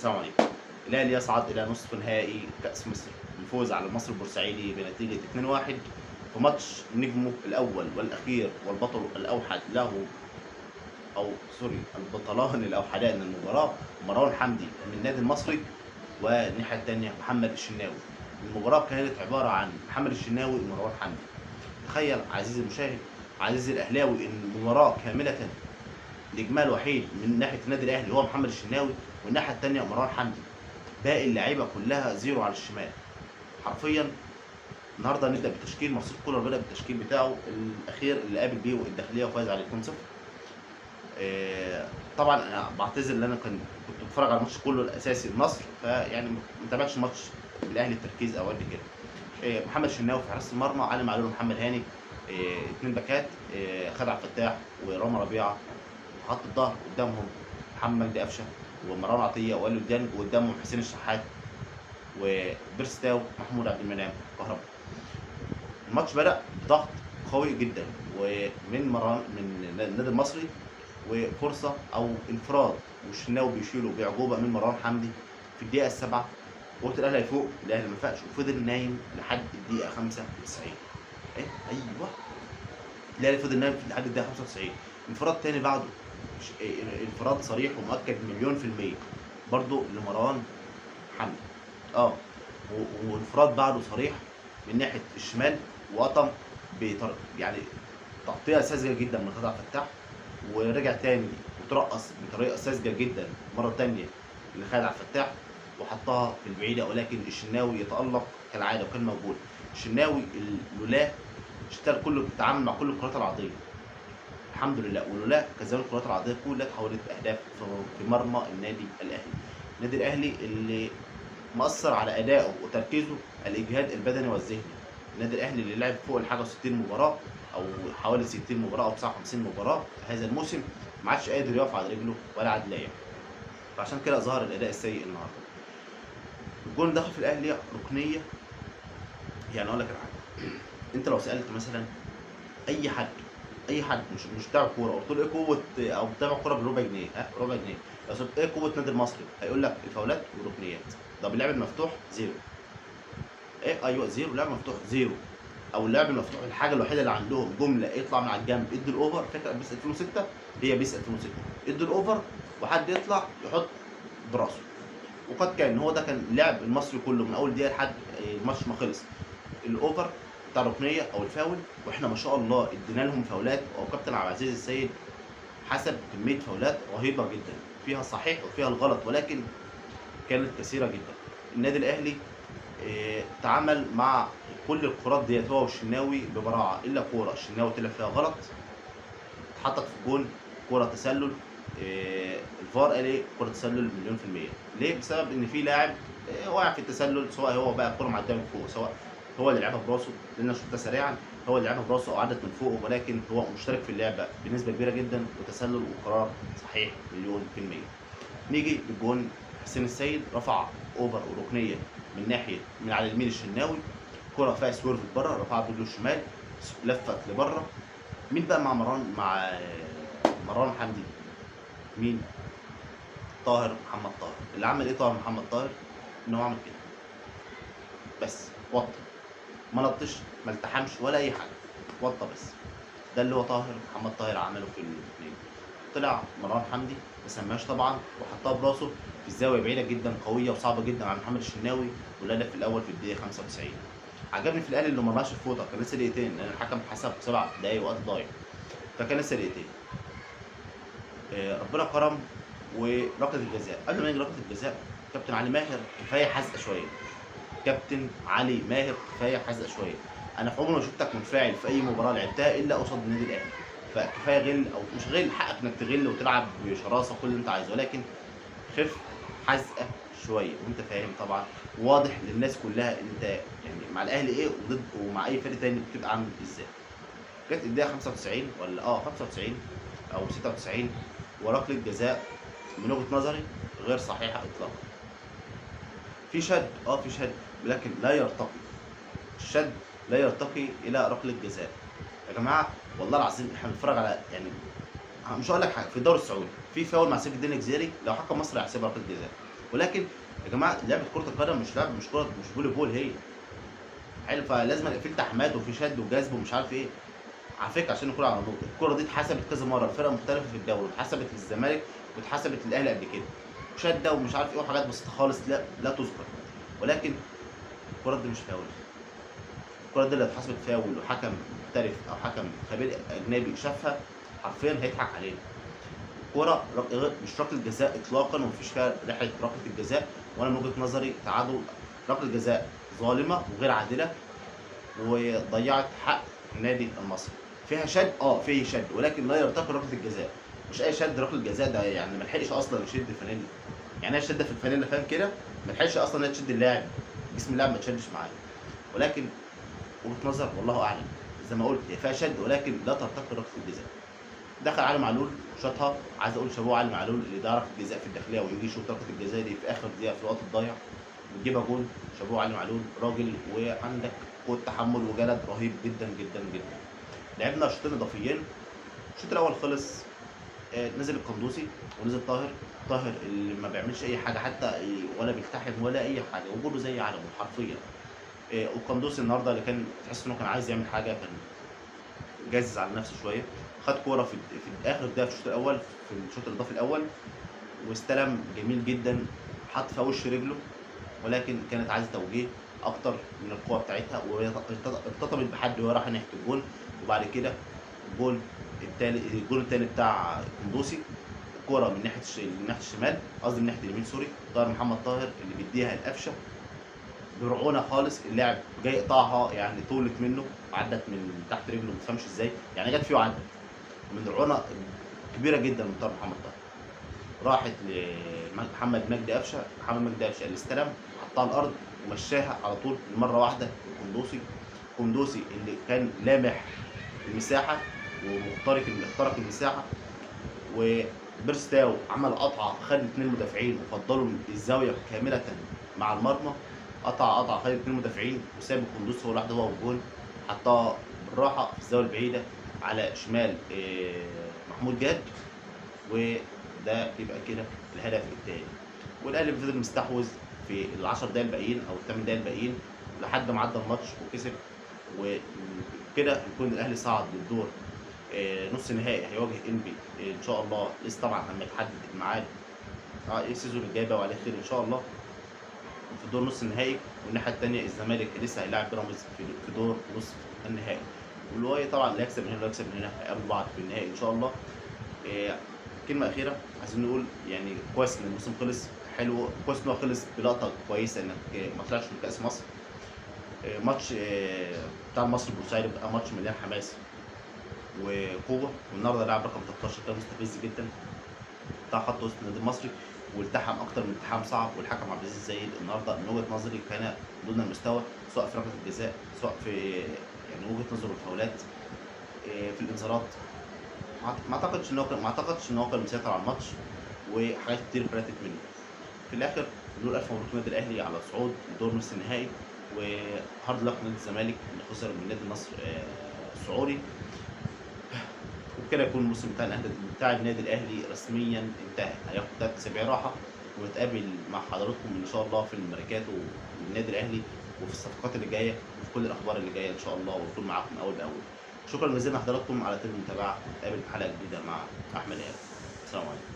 السلام عليكم. الاهلي يصعد الى نصف نهائي كاس مصر بالفوز على المصري البورسعيدي بنتيجه 2-1 في ماتش نجمه الاول والاخير والبطل الاوحد له، او سوري البطلان الاوحدان للمباراه مروان حمدي من النادي المصري، والناحيه الثانيه محمد الشناوي. المباراه كانت عباره عن محمد الشناوي ومروان حمدي. تخيل عزيزي المشاهد، عزيزي الاهلاوي، ان المباراه كامله الاجمال الوحيد من ناحيه النادي الاهلي هو محمد الشناوي، والناحيه الثانيه مروان حمدي. باقي اللعيبه كلها زيرو على الشمال حرفيا. النهارده هنبدا بتشكيل مارسيل كولر، بدا بالتشكيل بتاعه الاخير اللي قابل بيه الداخليه وفاز عليه 2-0. طبعا انا بعتذر ان انا كنت بتفرج على الماتش كله الاساسي النصر، فيعني ما تابعتش الماتش بالاهلي التركيز او قد كده. محمد شناوي في حراسه المرمى، علي معلول ومحمد هاني. اثنين باكات، خالد عبد الفتاح ورامي ربيعه. خط الظهر قدامهم محمد مجدي قفشه ومروان عطيه وائل الدين، وقدامهم حسين الشحات وبيرستاو محمود عبد المنعم كهربا. الماتش بدأ بضغط قوي جدا ومن النادي المصري، وفرصه او انفراد والشناوي بيشيله باعجوبه من مروان حمدي في الدقيقه السابعه. قلت الاهلي هيفوق، الاهلي ما فاقش وفضل نايم لحد الدقيقه 95. ايوه، الاهلي فضل نايم لحد الدقيقه 95. انفراد تاني بعده، انفراد صريح ومؤكد مليون في المية برضو لمروان حمدي. وانفراد بعده صريح من ناحيه الشمال، وقطم يعني تغطيه ساذجه جدا من خالد عبد الفتاح، ورجع تاني وترقص بطريقه ساذجه جدا مره تانيه لخالد عبد الفتاح وحطها في البعيده، ولكن الشناوي يتالق كالعاده وكان موجود. الشناوي لولا اشتغل تعامل مع كل الكرات العرضيه الحمد لله، ولولا كذلك الكرات العرضيه كلها اتحولت باهداف في مرمى النادي الاهلي. النادي الاهلي اللي مأثر على ادائه وتركيزه الاجهاد البدني والذهني. النادي الاهلي اللي لعب فوق الحاجه 60 مباراه او حوالي 60 مباراه او 59 مباراه هذا الموسم، ما عادش قادر يقف على رجله ولا عاد لاعب. فعشان كده ظهر الاداء السيء النهارده. الجون دخل في الاهلي ركنيه. يعني اقول لك على حاجه، انت لو سالت مثلا اي حد مش بتاع كوره قلت له ايه قوه او بتابع كوره بربع جنيه، ربع جنيه، لو سالت ايه قوه النادي المصري هيقول لك الفاولات والركنيات. طب اللعب المفتوح زيرو. ايوه زيرو، اللعب المفتوح زيرو. او اللعب المفتوح الحاجه الوحيده اللي عندهم جمله يطلع من على الجنب ادوا الاوفر. فاكر بيس 2006؟ هي بيس 2006 ادوا الاوفر وحد يطلع يحط براسه. وقد كان هو ده كان لعب المصري كله من اول دقيقه لحد الماتش ما خلص. الاوفر بتاع الركنيه او الفاول، واحنا ما شاء الله ادينا لهم فاولات، او كابتن عبد العزيز السيد حسب كميه فاولات رهيبه جدا، فيها الصحيح وفيها الغلط، ولكن كانت كثيره جدا. النادي الاهلي تعامل مع كل الكرات ديت هو والشناوي ببراعه، الا كوره الشناوي طلع فيها غلط اتحطت في الجون، كوره تسلل. الفار قال ايه؟ كوره تسلل مليون في الميه. ليه؟ بسبب ان في لاعب واقع في التسلل، سواء هو بقى الكوره معديه من فوق، سواء هو اللي لعبها براسه، لان انا شفتها سريعا، هو اللي لعبها براسه او عدت من فوقه، ولكن هو مشترك في اللعبه بنسبه كبيره جدا، وتسلل وقرار صحيح مليون في الميه. نيجي للجون، حسين السيد رفع اوفر وركنيه من على اليمين الشناوي، كرة فيها سويرفت بره، رفعها برجله الشمال لفت لبره. مين بقى مع مروان حمدي؟ مين؟ محمد طاهر. اللي عمل ايه محمد طاهر؟ ان هو عمل كده بس، وطى، ما نطش، ما التحمش ولا اي حاجه، وطى بس. ده اللي هو محمد طاهر عمله في الاثنين. طلع مروان حمدي ما سماش طبعا وحطها براسه في الزاويه بعيده جدا، قويه وصعبه جدا على محمد الشناوي، والهدف في الاول في الدقيقه 95. عجبني في الاهلي اللي ما رماش الفوطه، كان لسه دقيقتين لان الحكم حسب 7 دقايق وقت ضايع، فكان لسه دقيقتين. ربنا كرم وركله الجزاء. قبل ما يجي ركله الجزاء، كابتن علي ماهر كفايه حزقه شويه. كابتن علي ماهر كفايه حزقه شويه. انا في عمري ما شفتك منفعل في اي مباراه لعبتها الا قصاد النادي الاهلي، فكفايه غل، او مش غل، حقك انك تغل وتلعب بشراسه كل اللي انت عايزه، ولكن خف حزقه شويه، وانت فاهم طبعا، واضح للناس كلها انت يعني مع الاهلي ايه وضد، ومع اي فريق تاني بتبقى عامل ازاي. جت الدقيقه 95 ولا 95 او 96، وركله جزاء من وجهه نظري غير صحيحه اطلاقا. في شد في شد، لكن لا يرتقي، الشد لا يرتقي الى ركله جزاء. يا جماعه والله العظيم احنا بنتفرج على، مش هقول لك حاجه، في الدوري السعودي في فاول مع سيف الدين الجزيري، لو حكم مصر هيحسبها ركله جزاء. ولكن يا جماعه لعبه كره القدم مش لعبه، مش فولي بول هي. حلو، فلازم يبقى في التحامات وفي شد وجذب ومش عارف ايه. على فكره عشان نكون على نقطه، الكره دي اتحسبت كذا مره لفرق مختلفه في الدوري، واتحسبت للزمالك واتحسبت للاهلي قبل كده، شده ومش عارف ايه وحاجات بسيطه خالص لا تذكر. ولكن الكره دي مش فاول. الكره دي اللي اتحسبت فاول وحكم محترف او حكم خبير اجنبي شافها حرفيا هيضحك علينا. الكره مش ركله جزاء اطلاقا، ومفيش فيها ريحه ركله الجزاء. وانا من وجهه نظري تعادل، ركله جزاء ظالمه وغير عادله، وضيعت حق النادي المصري. فيها شد، فيه شد، ولكن لا يرتقي ركله الجزاء. مش اي شد ركله الجزاء ده، يعني ما لحقش اصلا يشد الفانيلا. يعني هي شده في الفانيلا، فاهم كده؟ ما لحقش اصلا انها تشد اللاعب، جسم اللاعب ما تشدش معاه. ولكن وجهه نظر والله اعلم، زي ما قلت هي فيها شد ولكن لا ترتقي ركله الجزاء. دخل علي معلول شاطها، عايز اقول شابوه علي معلول اللي ده ركله الجزاء في الداخليه ويجي يشوط ركله الجزاء دي في اخر دقيقه في الوقت الضايع وتجيبها جول. شابوه علي معلول راجل، وعندك قوه تحمل وجلد رهيب جدا جدا جدا. لعبنا شوطين اضافيين. الشوط الاول خلص، نزل القندوسي ونزل طاهر اللي ما بيعملش اي حاجه حتى، ولا بيلتحم ولا اي حاجه، وجوده زي عدمه حرفيا. والقندوسي النهارده اللي كان تحس انه كان عايز يعمل حاجه، كان جازز على نفسه شويه. خد كوره في اخر دقيقه في الشوط الاول، في الشوط الاضافي الاول، واستلم جميل جدا، حط في وش رجله، ولكن كانت عايزه توجيه اكتر من القوه بتاعتها، وهي ارتطمت بحد وهي رايحه ناحيه الجول. وبعد كده الجول الثاني بتاع قندوسي، الكوره من ناحيه الشمال، قصدي من ناحيه اليمين، سوري، طاهر محمد طاهر اللي بيديها القفشه برعونه خالص. اللاعب جاي يقطعها، يعني طولت منه، عدت من تحت رجله ما تفهمش ازاي، يعني جت فيه وعدت من رعونه كبيره جدا من طاهر محمد طاهر. راحت لمحمد مجدي قفشه، محمد مجدي قفشه اللي استلم حطها على الارض ومشاها على طول مره واحده القندوسي اللي كان لامح المساحه اخترق المساحه. وبيرستاو عمل قطعه، خد اثنين مدافعين وفضلوا الزاويه كامله مع المرمى. قطع خد اثنين مدافعين وساب القندوسي هو لوحده هو والجون، حطها بالراحه في الزاويه البعيده على شمال محمود جاد، وده يبقى كده الهدف الثاني. والاهلي فضل مستحوذ في ال10 دقايق الباقيين او ال8 دقايق الباقيين لحد ما عدى الماتش وكسب. وكده يكون الاهلي صعد للدور نص نهائي، هيواجه انبي ان شاء الله، لسه طبعا لما يتحدد الميعاد السيزون الجاي بقى وعليه خير ان شاء الله في دور نص النهائي. والناحيه الثانيه الزمالك لسه هيلاعب بيراميدز في دور نصف النهائي. واللي طبعا اللي يكسب من هنا واللي يكسب من هنا هيقابلوا بعض في النهائي ان شاء الله. كلمه اخيره عايزين نقول، يعني كويس ان الموسم خلص حلو، كويس ان هو خلص بلقطه كويسه انك ما طلعش من كاس مصر. ماتش بتاع مصر بورسعيد بقى ماتش مليان حماس وقوه. والنهارده لاعب رقم 13 كان مستفز جدا بتاع خط وسط النادي المصري، والتحم اكتر من التحام صعب. والحكم عبد العزيز زايد النهارده من وجهه نظري كان دون المستوى، سواء في ركله الجزاء، سواء في يعني وجهه نظره الفاولات، في الانذارات. ما اعتقدش ان هو كان مسيطر على الماتش، وحاجات كتير فلتت منه. في الاخر نقول الف مبروك للنادي الاهلي على الصعود لدور نصف النهائي، وهارد لك نادي الزمالك اللي خسر من نادي النصر السعودي. وبكده يكون الموسم بتاع النادي الاهلي رسميا انتهى. هياخد 3 اسابيع راحه، ونتقابل مع حضراتكم ان شاء الله في الميركاتو والنادي الاهلي، وفي الصفقات اللي جايه، وفي كل الاخبار اللي جايه ان شاء الله، ونكون معاكم اول باول. شكرا جزيلا لحضراتكم على المتابعه، نتقابل في حلقه جديده مع احمد ايهاب. السلام عليكم.